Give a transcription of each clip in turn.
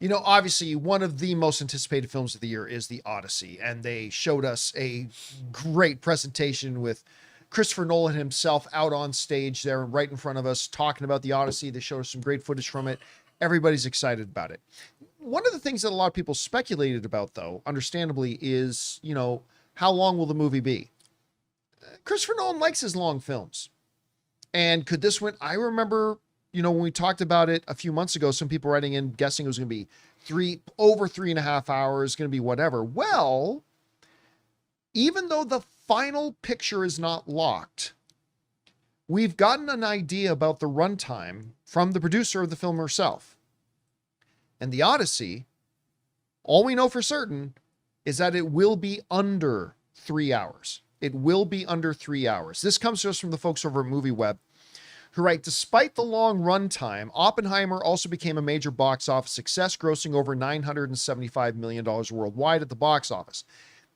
Obviously, one of the most anticipated films of the year is the Odyssey, and they showed us a great presentation with Christopher Nolan himself out on stage there right in front of us talking about the Odyssey. They showed us some great footage from it. Everybody's excited about it. One of the things that a lot of people speculated about, though, understandably, is, how long will the movie be? Christopher Nolan likes his long films. And could this win? I remember, when we talked about it a few months ago, some people writing in guessing it was going to be over 3.5 hours, going to be whatever. Well, even though the final picture is not locked, we've gotten an idea about the runtime from the producer of the film herself. And the Odyssey, all we know for certain is that it will be under 3 hours. It will be under 3 hours. This comes to us from the folks over at MovieWeb, who write, despite the long runtime, Oppenheimer also became a major box office success, grossing over $975 million worldwide at the box office.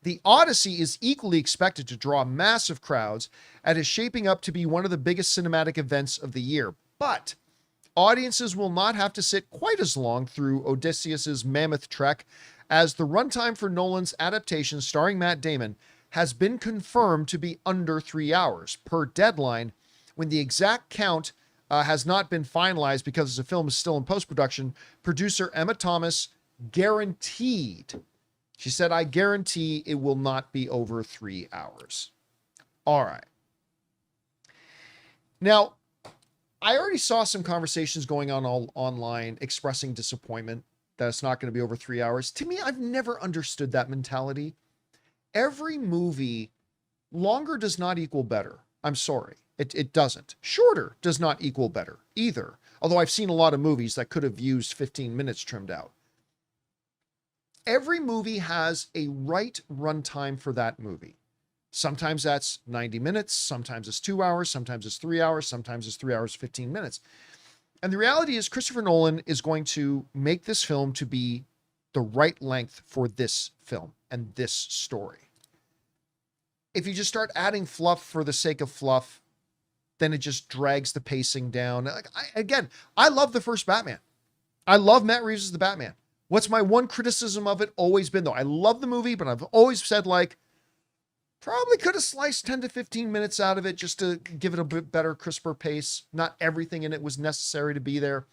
The Odyssey is equally expected to draw massive crowds and is shaping up to be one of the biggest cinematic events of the year. But audiences will not have to sit quite as long through Odysseus's mammoth trek, as the runtime for Nolan's adaptation starring Matt Damon has been confirmed to be under 3 hours per deadline, when the exact count has not been finalized because the film is still in post-production. Producer Emma Thomas guaranteed, she said, I guarantee it will not be over 3 hours. All right. Now, I already saw some conversations going on online expressing disappointment that it's not going to be over 3 hours. To me, I've never understood that mentality. Every movie, longer does not equal better. I'm sorry. It doesn't. Shorter does not equal better either. Although I've seen a lot of movies that could have used 15 minutes trimmed out. Every movie has a right runtime for that movie. Sometimes that's 90 minutes. Sometimes it's 2 hours. Sometimes it's 3 hours. Sometimes it's 3 hours, 15 minutes. And the reality is Christopher Nolan is going to make this film to be the right length for this film and this story. If you just start adding fluff for the sake of fluff, then it just drags the pacing down. I love the first Batman. I love Matt Reeves as the Batman. What's my one criticism of it always been, though? I love the movie, but I've always said, probably could have sliced 10 to 15 minutes out of it just to give it a bit better, crisper pace. Not everything in it was necessary to be there,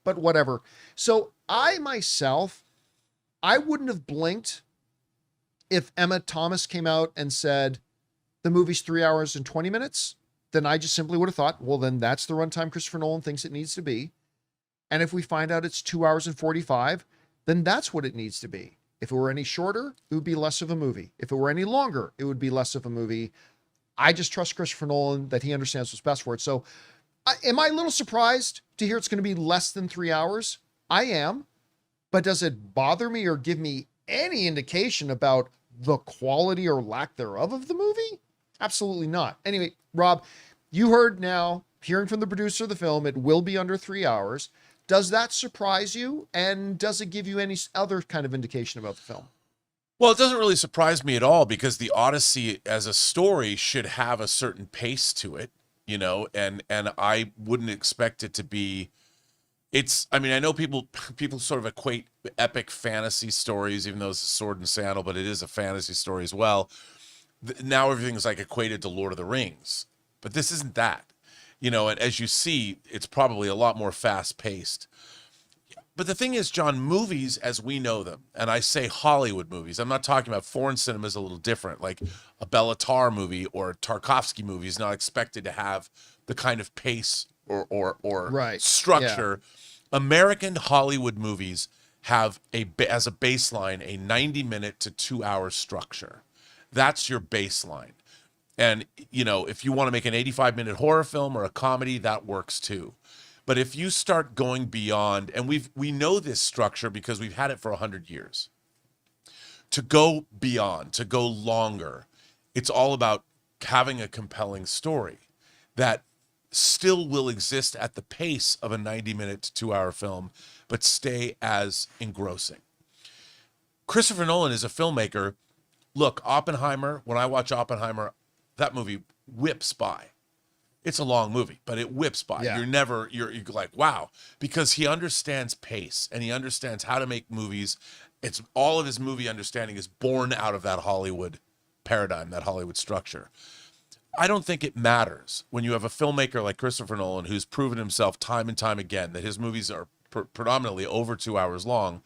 but whatever. So I wouldn't have blinked if Emma Thomas came out and said, the movie's 3 hours and 20 minutes. Then I just simply would have thought, well, then that's the runtime Christopher Nolan thinks it needs to be. And if we find out it's 2 hours and 45, then that's what it needs to be. If it were any shorter, it would be less of a movie. If it were any longer, it would be less of a movie. I just trust Christopher Nolan that he understands what's best for it. So am I a little surprised to hear it's going to be less than 3 hours? I am. But does it bother me or give me any indication about the quality or lack thereof of the movie? Absolutely not. Anyway, Rob, you heard now, hearing from the producer of the film, it will be under 3 hours. Does that surprise you? And does it give you any other kind of indication about the film? Well, it doesn't really surprise me at all, because the Odyssey as a story should have a certain pace to it, and I wouldn't expect it to be. I know people sort of equate epic fantasy stories, even though it's a sword and sandal, but it is a fantasy story as well. Now everything's equated to Lord of the Rings, but this isn't that, and as you see, it's probably a lot more fast paced. But the thing is, John, movies as we know them, and I say Hollywood movies, I'm not talking about foreign cinema, is a little different. Like a Bela Tarr movie or a Tarkovsky movie is not expected to have the kind of pace or right. structure. Yeah. American Hollywood movies have as a baseline a 90-minute to 2 hour structure. That's your baseline. And, if you want to make an 85-minute horror film or a comedy, that works too. But if you start going beyond, and we know this structure because we've had it for 100 years, to go beyond, to go longer, it's all about having a compelling story that still will exist at the pace of a 90-minute to 2 hour film, but stay as engrossing. Christopher Nolan is a filmmaker. Look, Oppenheimer, when I watch Oppenheimer, that movie whips by. it's a long movie, but it whips by. Yeah. You're like, wow, because he understands pace and he understands how to make movies. It's all of his movie understanding is born out of that Hollywood paradigm, that Hollywood structure. I don't think it matters when you have a filmmaker like Christopher Nolan, who's proven himself time and time again that his movies are predominantly over 2 hours long.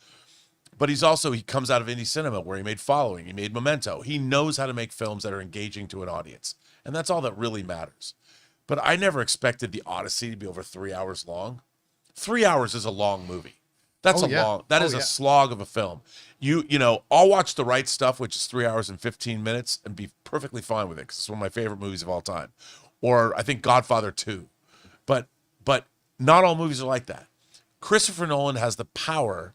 But he comes out of indie cinema where he made Following, he made Memento. He knows how to make films that are engaging to an audience. And that's all that really matters. But I never expected the Odyssey to be over 3 hours long. 3 hours is a long movie. That's a slog of a film. You know, I'll watch The Right Stuff, which is 3 hours and 15 minutes, and be perfectly fine with it because it's one of my favorite movies of all time. Or I think Godfather 2. But not all movies are like that. Christopher Nolan has the power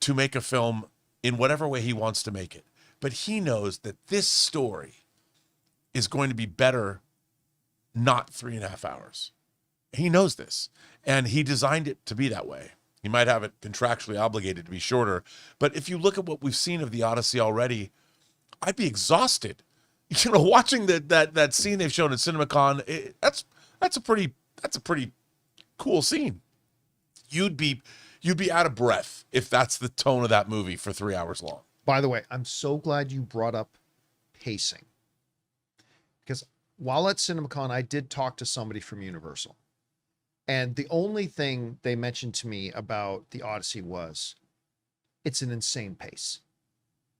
to make a film in whatever way he wants to make it. But he knows that this story is going to be better not 3.5 hours. He knows this, and he designed it to be that way. He might have it contractually obligated to be shorter, but if you look at what we've seen of the Odyssey already, I'd be exhausted. You know, watching that scene they've shown at CinemaCon, that's a pretty cool scene. You'd be out of breath if that's the tone of that movie for 3 hours long. By the way, I'm so glad you brought up pacing, because while at CinemaCon, I did talk to somebody from Universal. And the only thing they mentioned to me about the Odyssey was it's an insane pace.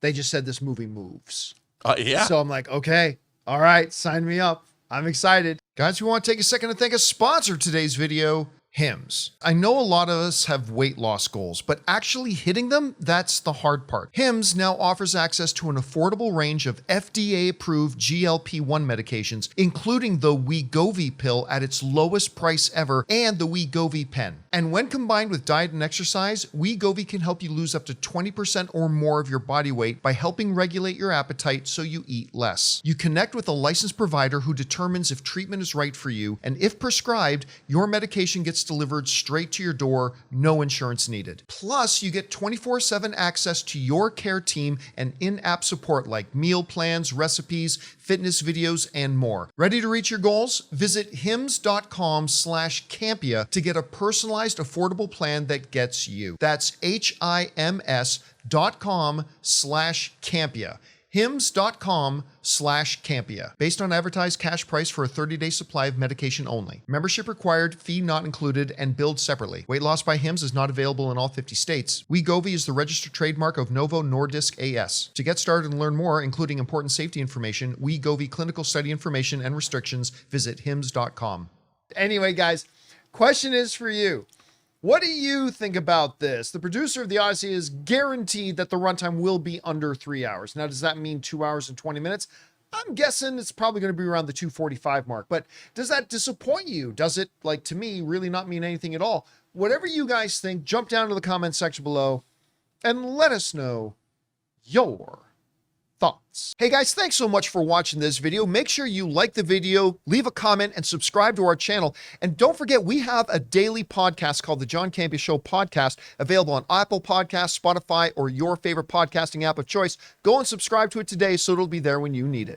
They just said this movie moves. Yeah. So I'm like, okay, all right, sign me up. I'm excited. Guys, we want to take a second to thank a sponsor of today's video, Hims. I know a lot of us have weight loss goals, but actually hitting them, that's the hard part. Hims now offers access to an affordable range of FDA-approved GLP-1 medications, including the Wegovy pill at its lowest price ever and the Wegovy pen. And when combined with diet and exercise, Wegovy can help you lose up to 20% or more of your body weight by helping regulate your appetite so you eat less. You connect with a licensed provider who determines if treatment is right for you, and if prescribed, your medication gets delivered straight to your door, no insurance needed. Plus, you get 24/7 access to your care team and in-app support like meal plans, recipes, fitness videos, and more. Ready to reach your goals? Visit hims.com/Campea to get a personalized, affordable plan that gets you. That's HIMS.com/Campea. hims.com/Campea. Based on advertised cash price for a 30-day supply of medication only. Membership required, fee not included, and billed separately. Weight loss by Hims is not available in all 50 states. Wegovy is the registered trademark of Novo Nordisk AS. To get started and learn more, including important safety information, Wegovy clinical study information and restrictions, visit hims.com. Anyway, guys, question is for you. What do you think about this? The producer of the Odyssey is guaranteed that the runtime will be under 3 hours. Now, does that mean 2 hours and 20 minutes? I'm guessing it's probably going to be around the 2:45 mark. But does that disappoint you? Does it, like to me, really not mean anything at all? Whatever you guys think, jump down to the comment section below and let us know your thoughts. Hey guys, thanks so much for watching this video. Make sure you like the video, leave a comment, and subscribe to our channel. And don't forget, we have a daily podcast called The John Campea Show Podcast, available on Apple Podcasts, Spotify, or your favorite podcasting app of choice. Go and subscribe to it today so it'll be there when you need it.